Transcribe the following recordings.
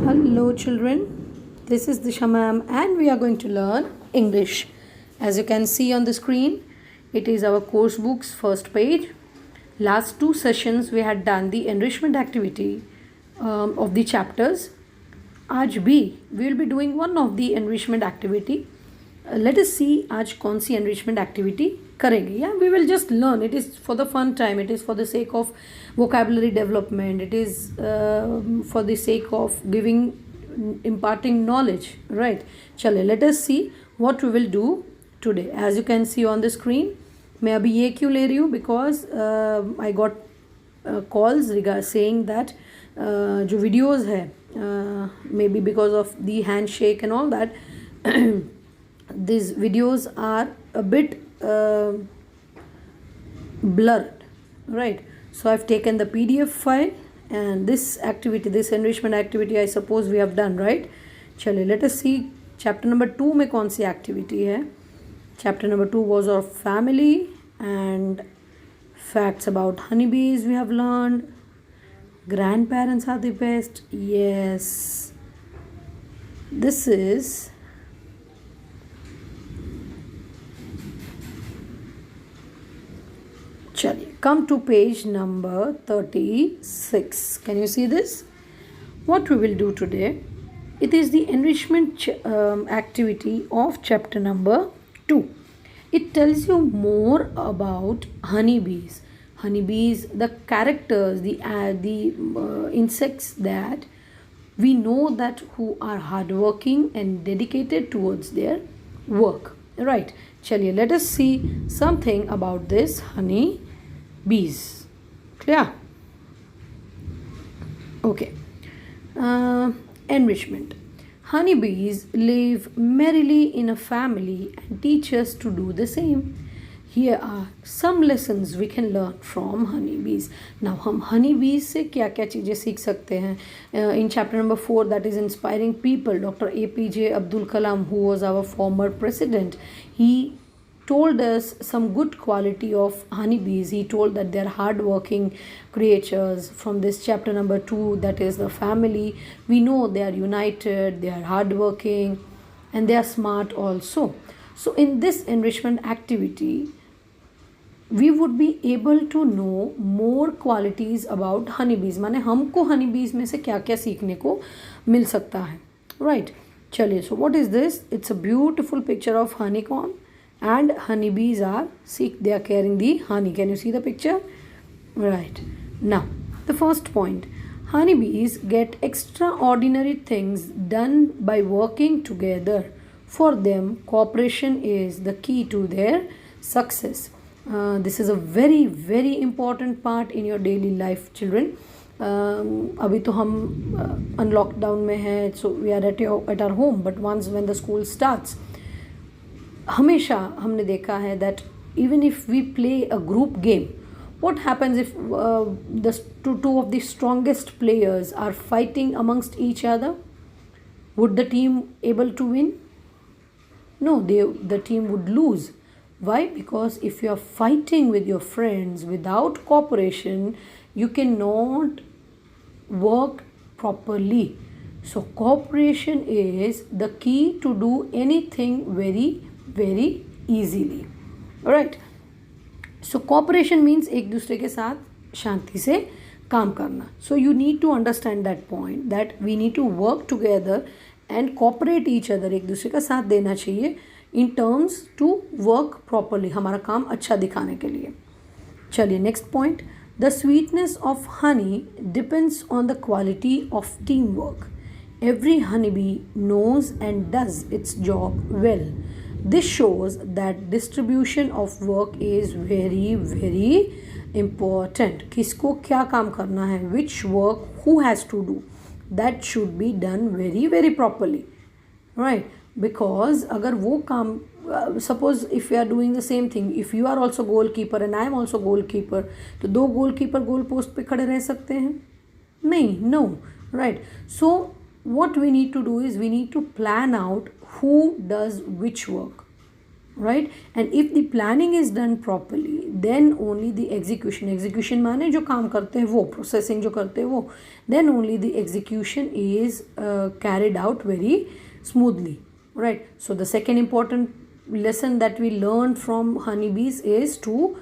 Hello children, this is Disha ma'am and we are going to learn English. As you can see on the screen, it is our course book's first page. Last two sessions we had done the enrichment activity of the chapters. आज भी we will be doing one of the enrichment activity. Let us see आज कौन सी enrichment activity करेंगे. Yeah, we will just learn. It is for the fun time. It is for the sake of vocabulary development. It is for the sake of imparting knowledge. Right. चले, let us see what we will do today. As you can see on the screen, मैं अभी ये क्यों ले रही हूँ? Because I got calls saying that जो videos है, maybe because of the handshake and all that, these videos are a bit blurred, right? So I've taken the PDF file and this activity, this enrichment activity, I suppose we have done, right? Chale, let us see chapter number 2 में कौन सी activity है. Chapter number 2 was of family and facts about honeybees we have learned. Grandparents are the best. Yes, this is Chaliye, come to page number 36. Can you see this? What we will do today, it is the enrichment activity of chapter number 2. It tells you more about honeybees. Honeybees, the characters, the insects that we know that who are hardworking and dedicated towards their work. Right. Chaliye, let us see something about this honey bees. Clear? Okay. Enrichment. Honeybees live merrily in a family and teach us to do the same. Here are some lessons we can learn from honeybees. Now, हम honeybees से क्या क्या चीज़ें सीख सकते हैं? In chapter number 4, that is inspiring people, Dr. APJ Abdul Kalam, who was our former president, he told us some good quality of honeybees. He told that they are hardworking creatures. From this chapter number 2, that is the family, we know they are united, they are hardworking, and they are smart also. So in this enrichment activity, we would be able to know more qualities about honeybees. माने हमको honeybees में से क्या क्या सीखने को मिल सकता है. Right. चलिए, so what is this? It's a beautiful picture of honeycomb and honeybees are they are carrying the honey. Can you see the picture? Right. Now, the first point. Honeybees get extraordinary things done by working together. For them, cooperation is the key to their success. This is a very, very important part in your daily life, children. अभी तो हम unlockdown में हैं, so we are at our home. But once when the school starts, हमेशा हमने देखा है that even if we play a group game, what happens if the two of the strongest players are fighting amongst each other? Would the team able to win? No, the team would lose. Why? Because if you are fighting with your friends without cooperation, you cannot work properly. So cooperation is the key to do anything very, very easily. Alright. So cooperation means एक दूसरे के साथ शांति से काम करना. So you need to understand that point, that we need to work together and cooperate each other. एक दूसरे का साथ देना चाहिए in terms to work properly, हमारा काम अच्छा दिखाने के लिए. चलिए, next point. The sweetness of honey depends on the quality of teamwork. Every honeybee knows and does its job well. This shows that distribution of work is very, very important. किसको क्या काम करना है? Which work who has to do? That should be done very, very properly. Right? Because अगर वो काम, suppose if we are doing the same thing, if you are also goalkeeper and I am also goalkeeper, तो दो goalkeeper goal post पे खड़े रह सकते हैं? नहीं, no, right? So what we need to do is we need to plan out who does which work. right? And if the planning is done properly, then only the execution माने जो काम करते हैं वो, processing जो करते हैं वो, then only the execution is carried out very smoothly, right? So the second important lesson that we learned from honeybees is to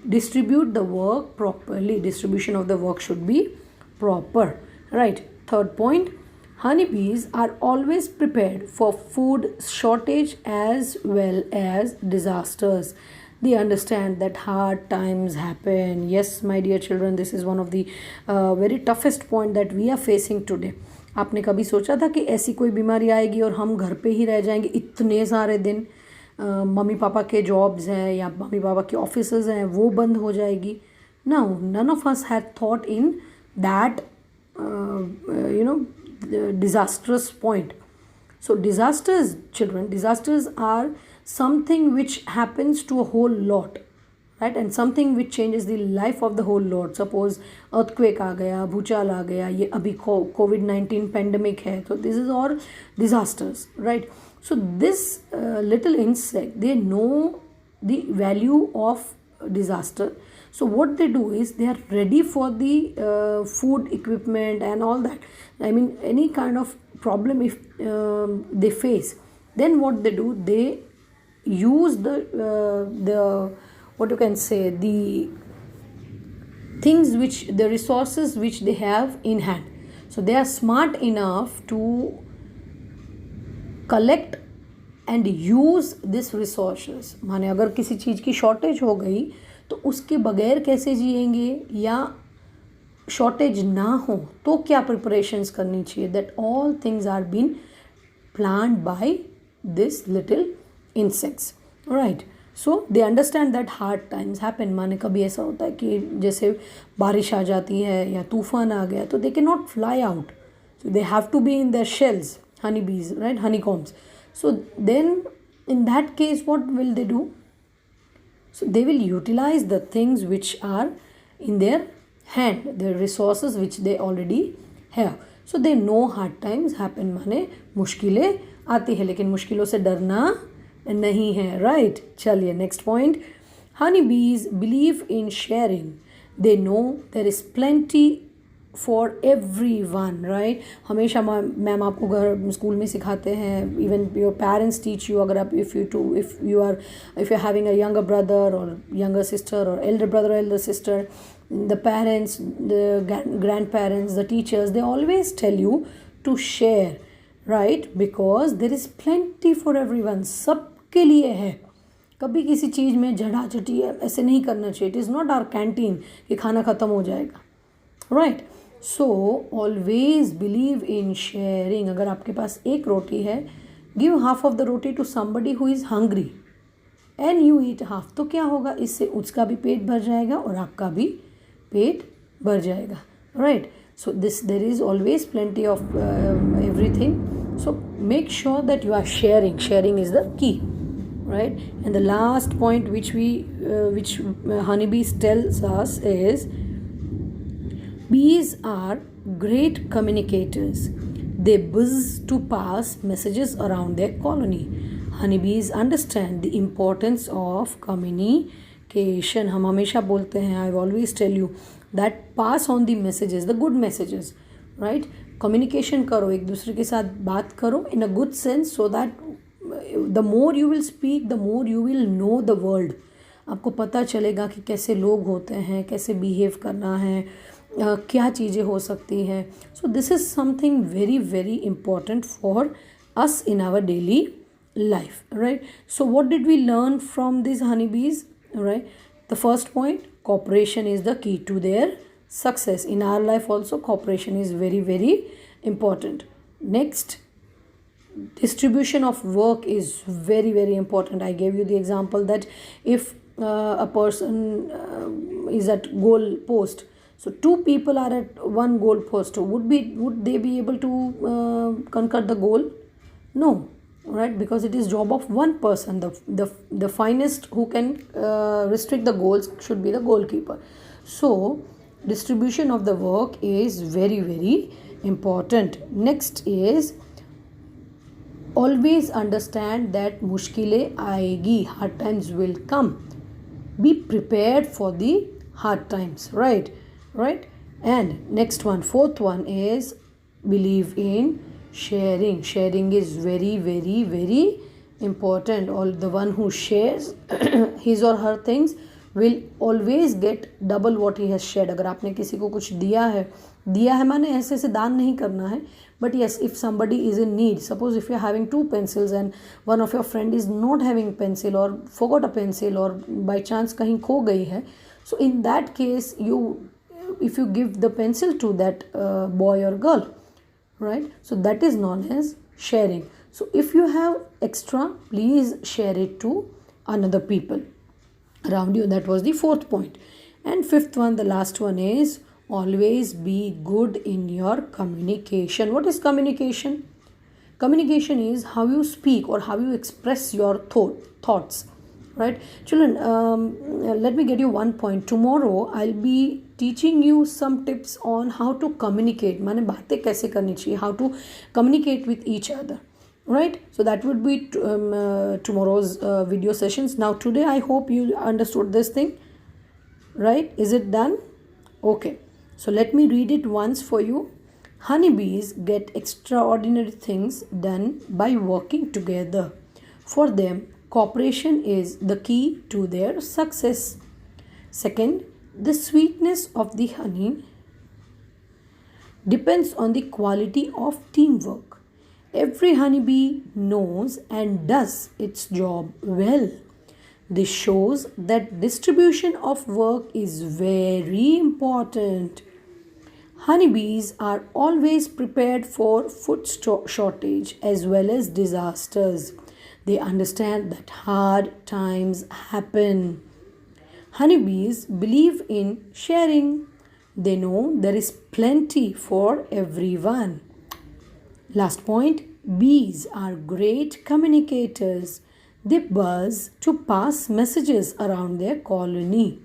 distribute the work properly. Distribution of the work should be proper, right? Third point, honeybees are always prepared for food shortage as well as disasters. They understand that hard times happen. Yes, my dear children, this is one of the very toughest point that we are facing today. आपने कभी सोचा था कि ऐसी कोई बीमारी आएगी और हम घर पे ही रह जाएंगे इतने सारे दिन? मम्मी पापा के जॉब्स हैं या मम्मी पापा के ऑफिसेज हैं वो बंद हो जाएगी? No, none of us had thought in that disastrous point. So disasters, children, disasters are something which happens to a whole lot, right? And something which changes the life of the whole lot. Suppose earthquake आ गया, भूचाल आ गया, ये अभी COVID-19 pandemic है, so this is all disasters, right? So this little insect, they know the value of disaster. So what they do is they are ready for the food equipment and all that. I mean, any kind of problem if they face, then what they do, they use the what you can say, the things which, the resources which they have in hand. So they are smart enough to collect and use this resources. माने अगर किसी चीज़ की shortage हो गई तो उसके बगैर कैसे जिएंगे, या शॉर्टेज ना हो तो क्या प्रिपरेशंस करनी चाहिए, that all things are been planned by this little insects, right? So they understand that hard times happen. माने कभी ऐसा होता है कि जैसे बारिश आ जाती है या तूफान आ गया तो they can not fly out, so they have to be in their shells, honeybees, right, honeycombs. So then in that case what will they do? So they will utilize the things which are in their hand, their resources which they already have. So they know hard times happen, माने मुश्किलें आती है, लेकिन मुश्किलों से डरना नहीं है, right? चलिए next point, honeybees believe in sharing. They know there is plenty for everyone, right? हमेशा मैम आपको घर स्कूल में सिखाते हैं, even your parents teach you, अगर आप if you are having a younger brother और यंगर सिस्टर और एल्डर ब्रदर और elder sister, the parents, the grand parents, the teachers, they always tell you to share, right? Because there is plenty for every one, सबके लिए है. कभी किसी चीज़ में झटाझटी ऐसे नहीं करना चाहिए. It is not our canteen कि खाना ख़त्म हो जाएगा, right? So always believe in sharing. अगर आपके पास एक रोटी है, give half of the roti to somebody who is hungry and you eat half. तो क्या होगा, इससे उसका भी पेट भर जाएगा और आपका भी पेट भर जाएगा, right? So this there is always plenty of everything. So make sure that you are sharing. Sharing is the key, right? And the last point which honeybees tells us is bees are great communicators. They buzz to pass messages around their colony. Honeybees understand the importance of communication. हम हमेशा बोलते हैं, I always tell you that pass on the messages, the good messages, right? Communication करो, एक दूसरे के साथ बात करो in a good sense, so that the more you will speak, the more you will know the world. आपको पता चलेगा कि कैसे लोग होते हैं, कैसे बिहेव करना है, क्या चीज़ें हो सकती हैं. So this is something very very important for us in our daily life, right? So what did we learn from this honey bees, right? The first point, cooperation is the key to their success. In our life also cooperation is very very important. Next, distribution of work is very very important. I gave you the example that if a person is at goal post, so two people are at one goal post, would they be able to conquer the goal? No, right? Because it is job of one person. The finest who can restrict the goals should be the goalkeeper. So distribution of the work is very very important. Next is always understand that मुश्किलें आएगी, hard times will come. Be prepared for the hard times, right. And next one, fourth one is believe in sharing is very very very important. All the one who shares his or her things will always get double what he has shared. अगर आपने किसी को कुछ दिया है माने ऐसे ऐसे दान नहीं करना है, but yes, if somebody is in need, suppose if you are having 2 pencils and one of your friend is not having pencil or forgot a pencil or by chance कहीं खो गई है, so in that case if you give the pencil to that boy or girl, right, so that is known as sharing. So if you have extra, please share it to another people around you. That was the fourth point. And fifth one, the last one, is always be good in your communication. What is communication? Communication is how you speak or how you express your thoughts, right? Children, let me get you one point. Tomorrow I'll be teaching you some tips on how to communicate, माने बातें कैसे करनी चाहिए, how to communicate with each other, right? So that would be tomorrow's video sessions. Now today I hope you understood this thing, right? Is it done? Okay, so let me read it once for you. Honeybees get extraordinary things done by working together. For them, cooperation is the key to their success. Second, the sweetness of the honey depends on the quality of teamwork. Every honeybee knows and does its job well. This shows that distribution of work is very important. Honeybees are always prepared for food shortage as well as disasters. They understand that hard times happen. Honeybees believe in sharing. They know there is plenty for everyone. Last point, bees are great communicators. They buzz to pass messages around their colony.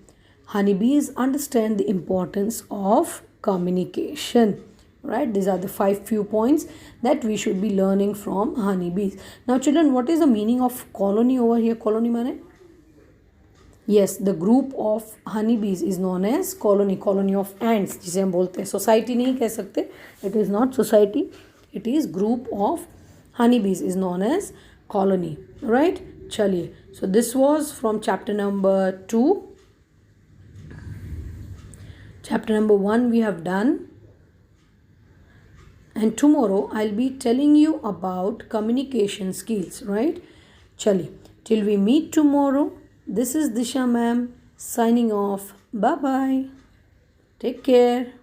Honeybees understand the importance of communication, right? These are the few points that we should be learning from honeybees. Now children, what is the meaning of colony over here? Colony mane? Yes, the group of honeybees is known as colony of ants, जिसे हम बोलते हैं. Society नहीं कह सकते. It is not society. It is group of honeybees is known as colony, right? Chaliye. So this was from chapter number 2. Chapter number 1 we have done. And tomorrow I'll be telling you about communication skills, right? Chaliye. Till we meet tomorrow. This is Disha ma'am signing off. Bye bye. Take care.